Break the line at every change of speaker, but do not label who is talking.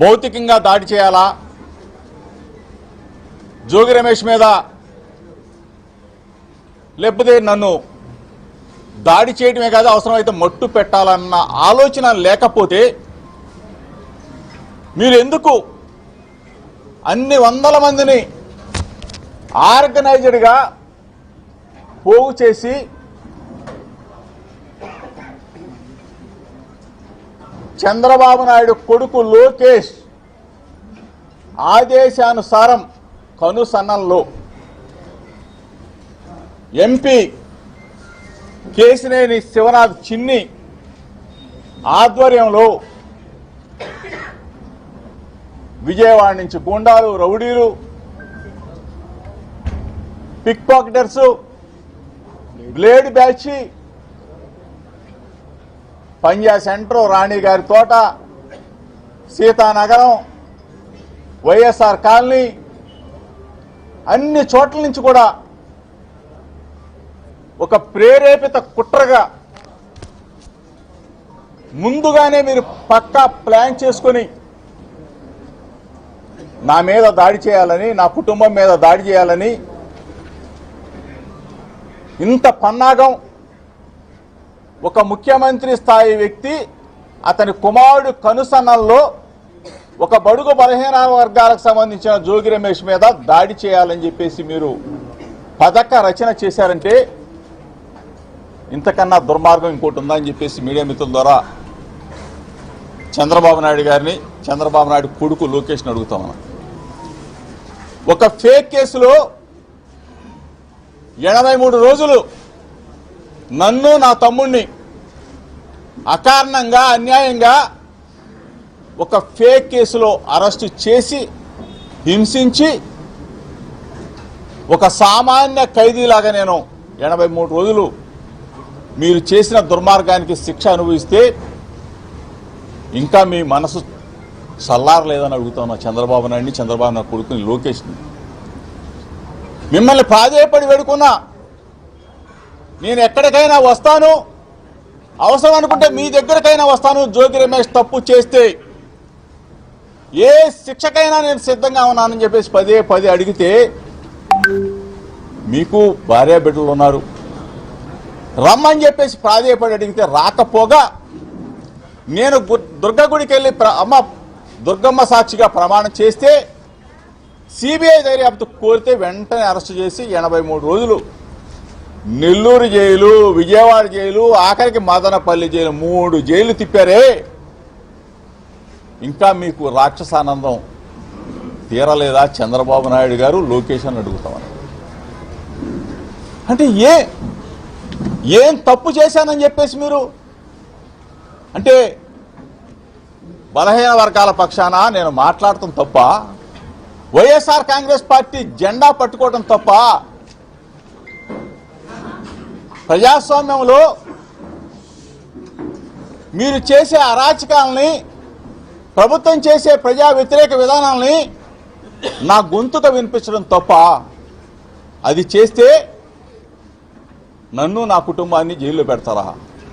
భౌతికంగా దాడి చేయాలా, జోగి రమేష్ మీద లేకపోతే నన్ను దాడి చేయడమే కాదు అవసరమైతే మట్టు పెట్టాలన్న ఆలోచన లేకపోతే మీరు ఎందుకు అన్ని వందల మందిని ఆర్గనైజ్డ్గా పోగు చేసి చంద్రబాబు నాయుడు కొడుకు లోకేష్ ఆదేశానుసారం కనుసన్నల్లో ఎంపీ కేశినేని శివనాథ్ చిన్ని ఆధ్వర్యంలో విజయవాడ నుంచి గుండాలు, రౌడీలు, పిక్ పాకెటర్స్, బ్లేడ్ బ్యాచ్, పంజా సెంటర్, రాణి గారి తోట, సీతానగరం, వైఎస్ఆర్ కాలనీ అన్ని చోట్ల నుంచి కూడా ఒక ప్రేరేపిత కుట్రగా ముందుగానే మీరు పక్కా ప్లాన్ చేసుకొని నా మీద దాడి చేయాలని, నా కుటుంబం మీద దాడి చేయాలని ఇంత పన్నాగం ఒక ముఖ్యమంత్రి స్థాయి వ్యక్తి అతని కుమారుడు కనుసన్నల్లో ఒక బడుగు బలహీన వర్గాలకు సంబంధించిన జోగి రమేష్ మీద దాడి చేయాలని చెప్పేసి మీరు పథక రచన చేశారంటే ఇంతకన్నా దుర్మార్గం ఇంకోటి ఉందా అని చెప్పేసి మీడియా మిత్రుల ద్వారా చంద్రబాబు నాయుడు గారిని, చంద్రబాబు నాయుడు కొడుకు లోకేష్ని అడుగుతామన్నా. ఒక ఫేక్ కేసులో 83 రోజులు నన్ను, నా తమ్ముణ్ణి అకారణంగా, అన్యాయంగా ఒక ఫేక్ కేసులో అరెస్టు చేసి హింసించి ఒక సామాన్య ఖైదీలాగా నేను 83 రోజులు మీరు చేసిన దుర్మార్గానికి శిక్ష అనుభవిస్తే ఇంకా మీ మనసు చల్లారలేదని అడుగుతున్నా చంద్రబాబు నాయుడిని, చంద్రబాబు నాయుడు కొడుకుని లోకేష్ని. మిమ్మల్ని ప్రాధేయపడి వేడుకున్నా, నేను ఎక్కడికైనా వస్తాను, అవసరం అనుకుంటే మీ దగ్గరకైనా వస్తాను, జోగి రమేష్ తప్పు చేస్తే ఏ శిక్షకైనా నేను సిద్ధంగా ఉన్నానని చెప్పేసి పదే పదే అడిగితే మీకు భార్య బిడ్డలు ఉన్నారు, రమ్మని చెప్పేసి ప్రాధేయపడి అడిగితే రాకపోగా నేను దుర్గగుడికి వెళ్ళి అమ్మ దుర్గమ్మ సాక్షిగా ప్రమాణం చేస్తే సిబిఐ దర్యాప్తు కోరితే వెంటనే అరెస్టు చేసి 83 రోజులు నెల్లూరు జైలు, విజయవాడ జైలు, ఆఖరికి మదనపల్లి జైలు 3 జైలు తిప్పారే. ఇంకా మీకు రాక్షసానందం తీరలేదా చంద్రబాబు నాయుడు గారు, లోకేష్ అని అడుగుతామని. అంటే ఏం తప్పు చేశానని చెప్పేసి మీరు అంటే బలహీన వర్గాల పక్షాన నేను మాట్లాడటం తప్ప, వైఎస్ఆర్ కాంగ్రెస్ పార్టీ జెండా పట్టుకోవడం తప్ప, ప్రజాస్వామ్యంలో మీరు చేసే అరాచకాలని, ప్రభుత్వం చేసే ప్రజా వ్యతిరేక విధానాలని నా గొంతుగా వినిపించడం తప్ప, అది చేస్తే నన్ను, నా కుటుంబాన్ని జైల్లో పెడతారా?